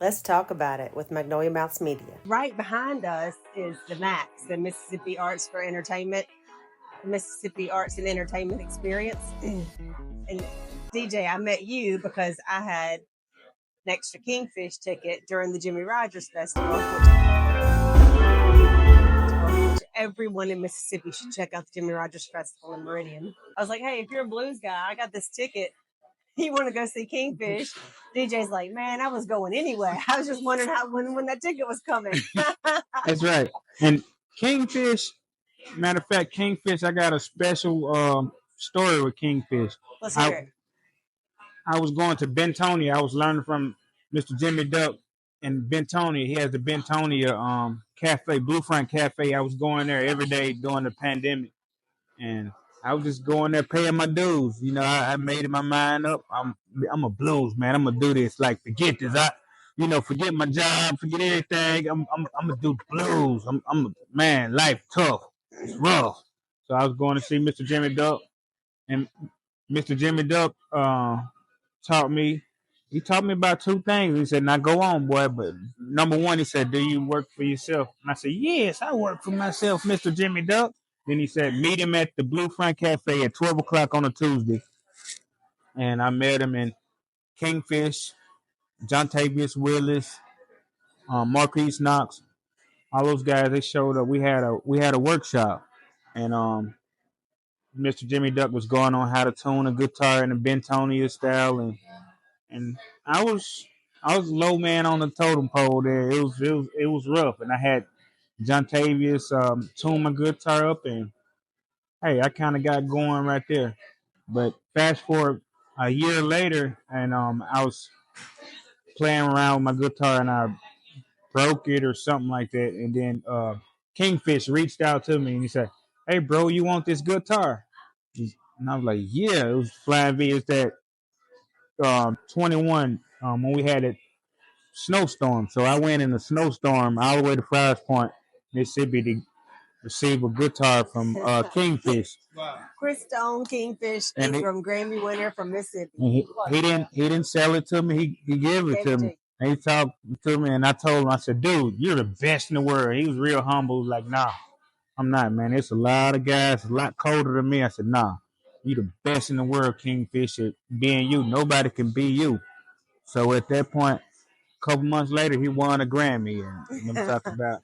Let's talk about it with Magnolia Mouths Media. Right behind us is the MAX, the Mississippi Arts for Entertainment, Mississippi Arts and Entertainment Experience. And DJ, I met you because I had an extra KINGFISH ticket during the Jimmie Rodgers Festival, which everyone in Mississippi should check out the Jimmie Rodgers Festival in Meridian. I was like, hey, if you're a blues guy, I got this ticket. You want to go see KINGFISH? DJ's like, man, I was going anyway. I was just wondering when that ticket was coming. That's right. And KINGFISH, matter of fact, KINGFISH, I got a special story with KINGFISH. Let's hear it. I was going to Bentonia. I was learning from Mr. Jimmie Duck in Bentonia. He has the Bentonia Caffe, Bluefront Cafe. I was going there every day during the pandemic. And I was just going there paying my dues. You know, I made my mind up. I'm a blues man. I'm gonna do this. Like, forget this. Forget my job, forget everything. I'm gonna do blues. Man, life tough. It's rough. So I was going to see Mr. Jimmie Duck, and Mr. Jimmie Duck taught me. He taught me about two things. He said, "Now go on, boy." But number one, he said, "Do you work for yourself?" And I said, "Yes, I work for myself, Mr. Jimmie Duck." Then he said, "Meet him at the Bluefront Cafe at 12 o'clock on a Tuesday." And I met him in KINGFISH, John Tavius Willis, Marquise Knox, all those guys. They showed up. We had a workshop, and Mr. Jimmie Duck was going on how to tune a guitar in the Bentonia style, and I was low man on the totem pole there. It was rough, and I had John Tavius tune my guitar up, and hey, I kind of got going right there. But fast forward a year later, and I was playing around with my guitar, and I broke it or something like that. And then KINGFISH reached out to me, and he said, "Hey, bro, you want this guitar?" And I was like, "Yeah." It was Flying V. It's that 21 when we had it snowstorm. So I went in a snowstorm all the way to Friars Point, Mississippi, to receive a guitar from KINGFISH. Christone, KINGFISH, And Ingram, Grammy winner from Mississippi. He didn't sell it to me. He gave it to me. And he talked to me, and I told him, I said, "Dude, you're the best in the world." He was real humble. He was like, "Nah, I'm not, man. It's a lot of guys a lot colder than me." I said, "Nah, you the best in the world, KINGFISH, at being you. Nobody can be you." So at that point, a couple months later, he won a Grammy. And I'm talking about,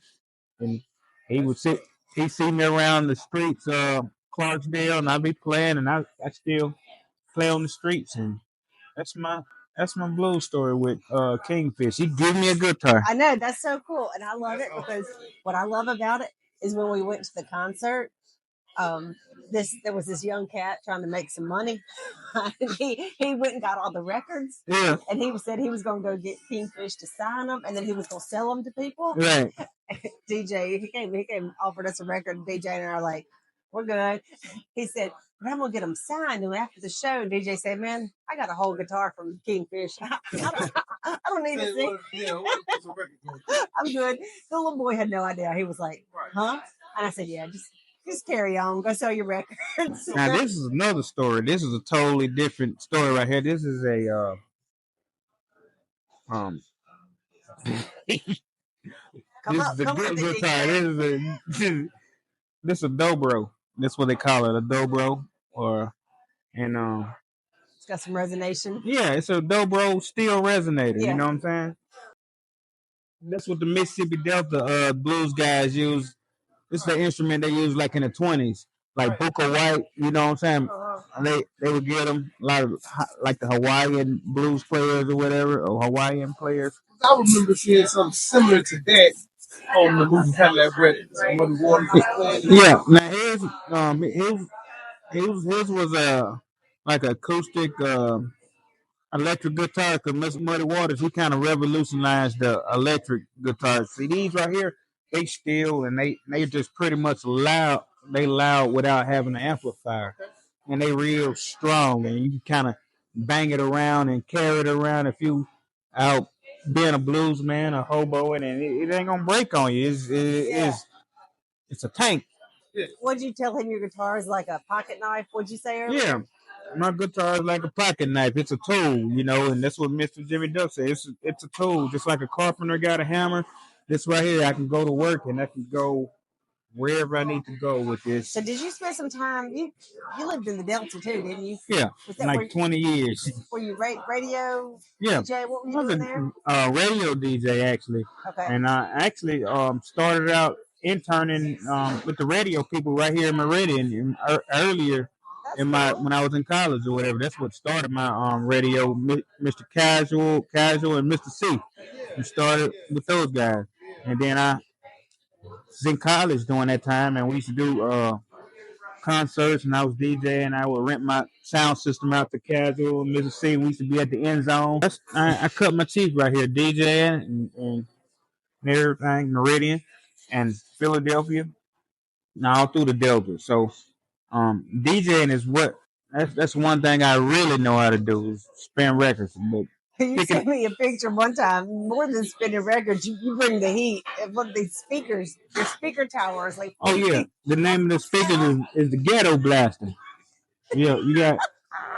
and he see me around the streets, Clarksdale, and I be playing, and I still play on the streets, and that's my blues story with KINGFISH. He gave me a guitar. I know, that's so cool, and I love it because what I love about it is when we went to the concert. There was this young cat trying to make some money. he went and got all the records. Yeah. And he said he was going to go get KINGFISH to sign them, and then he was going to sell them to people. Right. DJ, he came, offered us a record. DJ and I are like, "We're good." He said, "But I'm gonna get them signed." And after the show, and DJ said, "Man, I got a whole guitar from KINGFISH. I don't need to sing. I'm good." The little boy had no idea. He was like, "Huh?" And I said, "Yeah, just carry on. Go sell your records." Now this is another story. This is a totally different story right here. This is a this is a good guitar. This is a dobro. That's what they call it, a dobro, it's got some resonation. Yeah, it's a dobro steel resonator. Yeah. You know what I'm saying? That's what the Mississippi Delta blues guys use. This is the instrument they use like in the 20s, like Booker White. You know what I'm saying? And they would get them a lot of like the Hawaiian blues players or whatever, or Hawaiian players. I remember seeing something similar to that on the movie Cadillac Records. Yeah, now his was like acoustic electric guitar, because Muddy Waters, he kind of revolutionized the electric guitars. See, these right here, they steel, and they just pretty much loud. They loud without having an amplifier, and they real strong, and you can kind of bang it around and carry it around if you out being a blues man or hoboing, and it ain't gonna break on you. It's a tank. What'd you tell him your guitar is like a pocket knife? What'd you say earlier? Yeah. My guitar is like a pocket knife. It's a tool, you know, and that's what Mr. Jimmy Duck said. It's a tool, just like a carpenter got a hammer. This right here, I can go to work and I can go wherever I need to go with this. So did you spend some time? You lived in the Delta too, didn't you? Yeah, Was that like 20 years. Were you radio? Yeah, DJ, what were you I was doing there? a radio DJ actually, Okay. and I actually started out interning with the radio people right here in Meridian earlier in my when I was in college or whatever. That's what started my radio. Mr. Casual, and Mr. C. We started with those guys, and then I was in college during that time, and we used to do concerts, and I was DJing. I would rent my sound system out to Casual and Mr. C. We used to be at the end zone. I cut my teeth right here, DJing and everything, Meridian and Philadelphia, and all through the Delta. So DJing is that's one thing I really know how to do is spin records. But you sent me a picture one time. More than spinning records, you bring the heat. And one of these speakers, the speaker tower is like. Oh yeah, the name of the speaker is the Ghetto Blaster. Yeah, you got.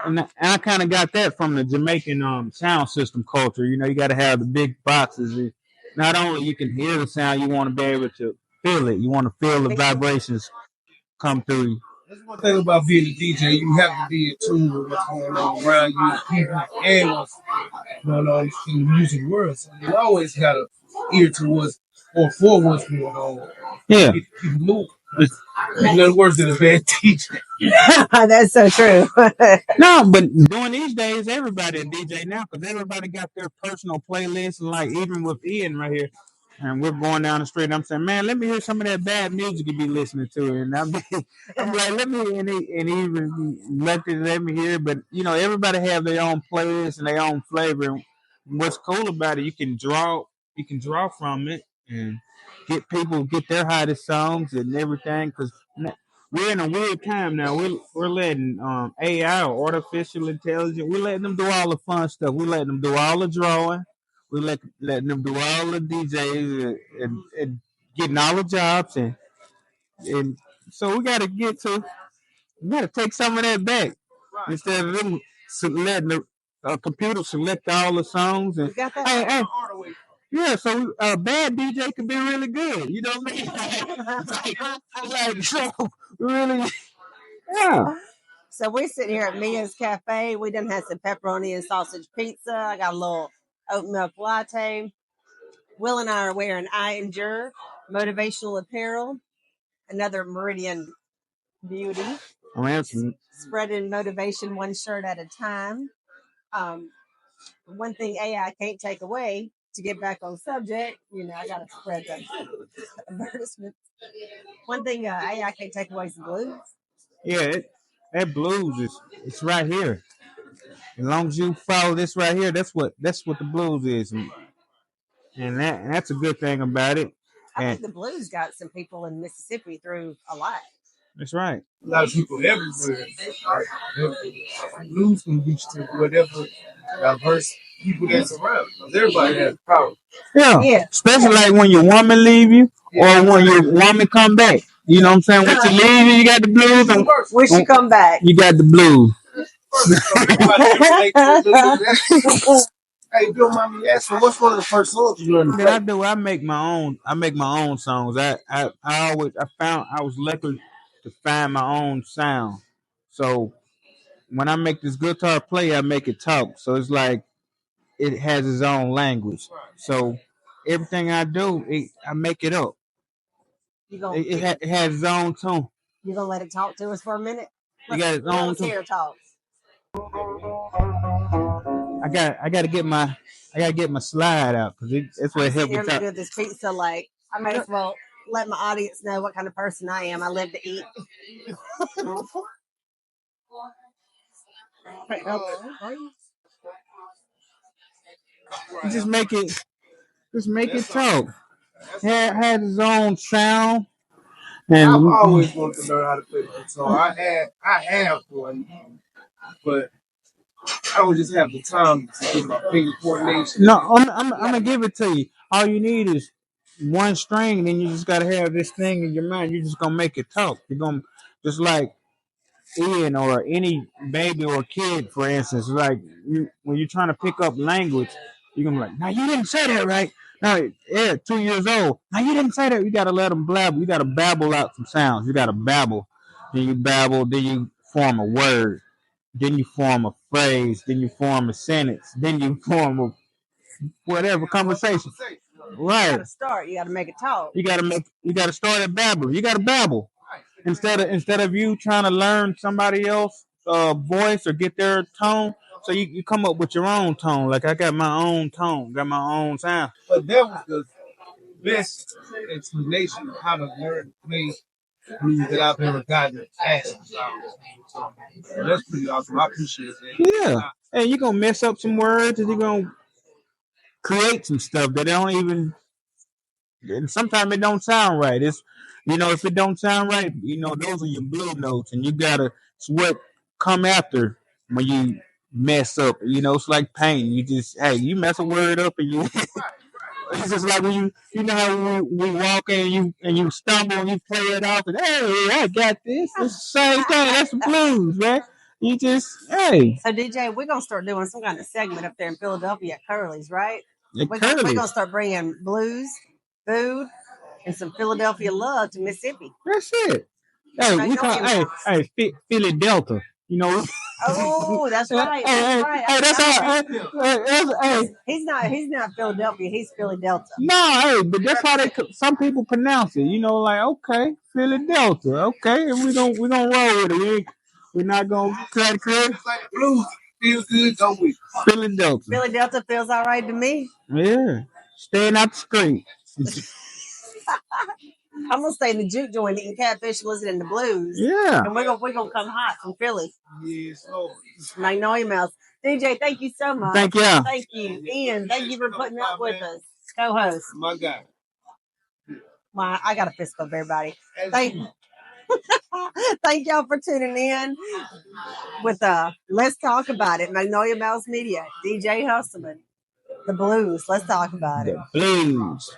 And I kind of got that from the Jamaican sound system culture. You know, you got to have the big boxes. Not only you can hear the sound, you want to be able to feel it. You want to feel the vibrations come through you. That's one thing about being a DJ. You have to be in tune with what's going on around you, people, and what's going on in the music world. So you always have an ear to what's or for what's going on. Yeah. People move. There's nothing worse than a bad DJ. That's so true. No, but during these days, everybody a DJ now because everybody got their personal playlists. Like even with Ian right here, and we're going down the street. And I'm saying, man, let me hear some of that bad music you be listening to. And I'm like, let me and he even let me hear. But you know, everybody have their own playlist and their own flavor. And what's cool about it, you can draw from it and get their hottest songs and everything because we're in a weird time now. We're letting AI or artificial intelligence. We're letting them do all the fun stuff. We're letting them do all the drawing. We're letting them do all the DJs and getting all the jobs and so we got to take some of that back instead of them letting the computer select all the songs and hey, yeah, so a bad DJ could be really good. You know what I mean? So really, yeah. So we're sitting here at Mia's Cafe. We done had some pepperoni and sausage pizza. I got a little oat milk latte. Will and I are wearing iEndure motivational apparel. Another Meridian beauty. Spreading motivation one shirt at a time. One thing AI can't take away, to get back on subject, you know, I got to spread the advertisements. One thing AI can't take away is the blues. Yeah, that blues it's right here. As long as you follow this right here, that's what the blues is, and that's a good thing about it. I think the blues got some people in Mississippi through a lot. That's right. A lot of people everywhere. Blues can reach to whatever diverse people that's around. Everybody has power. Yeah. Especially like when your woman leave you or when your woman come back. You know what I'm saying? When she leave you, you got the blues. And when she come back, you got the blues. Hey, Bill, mommy asked me, what's one of the first songs you learned to play? I do. I make my own songs. I found I was lucky to find my own sound. So when I make this guitar play, I make it talk. So it's like it has its own language. So everything I do, I make it up. It has its own tone. You gonna let it talk to us for a minute? You got its own tone. Hear it talk. I gotta get my slide out because that's what helps me talk. This pizza, like I might as well let my audience know what kind of person I am. I live to eat. Just make it talk. Had his own sound. And I've always wanted to learn how to play the guitar. I have one, but I don't just have the time to get my finger coordination. No, I'm gonna give it to you. All you need is one string, and then you just gotta have this thing in your mind. You're just gonna make it talk. You're gonna just like Ian or any baby or kid, for instance, like when you're trying to pick up language, you're gonna be like, "Now you didn't say that right." Now, yeah, 2 years old. Now you didn't say that. You gotta let them blabber. You gotta babble out some sounds. You gotta babble. Then you babble. Then you form a word. Then you form a phrase. Then you form a sentence. Then you form a whatever conversation. You Right. gotta start. You gotta make it talk. You gotta start at babble. You gotta babble. Instead of you trying to learn somebody else's voice or get their tone, so you come up with your own tone. Like I got my own tone, got my own sound. But that was the best explanation of how to learn to play blues that I've ever gotten asked. So that's pretty awesome. I appreciate that. Yeah, and you're gonna mess up some words, and you're gonna create some stuff that don't even. And sometimes it don't sound right. It's if it don't sound right, those are your blue notes, and you gotta. It's what come after when you mess up. It's like pain. You mess a word up, and you. It's just like when you know how we walk and you stumble and you play it off and hey, I got this. It's the same thing. That's the blues, right? You just hey. So DJ, we're gonna start doing some kind of segment up there in Philadelphia at Curlee's, right? We're Curlee. gonna start bringing blues, food, and some Philadelphia love to Mississippi. That's it. Hey, we call Philadelphia. Oh, that's right. That's right. He's not Philadelphia. He's Philadelphia. No, but that's how some people pronounce it. Like okay, Philadelphia. Okay, and we're gonna roll with it. We're not gonna try to create blues. Feels good, don't we? Philadelphia. Philadelphia feels all right to me. Yeah, staying out the street. I'm gonna stay in the juke joint eating catfish, listening to blues. Yeah, and we're gonna come hot from Philly. Yes, Lord. Magnolia Mouse. DJ, thank you so much. Thank you. Thank you, Ian. Thank you for putting up with us, co-host. My God. I got a fist bump, everybody. Thank y'all for tuning in with Let's Talk About It, Magnolia Mouse Media, DJ Hustleman, the blues. Let's talk about it. Blues.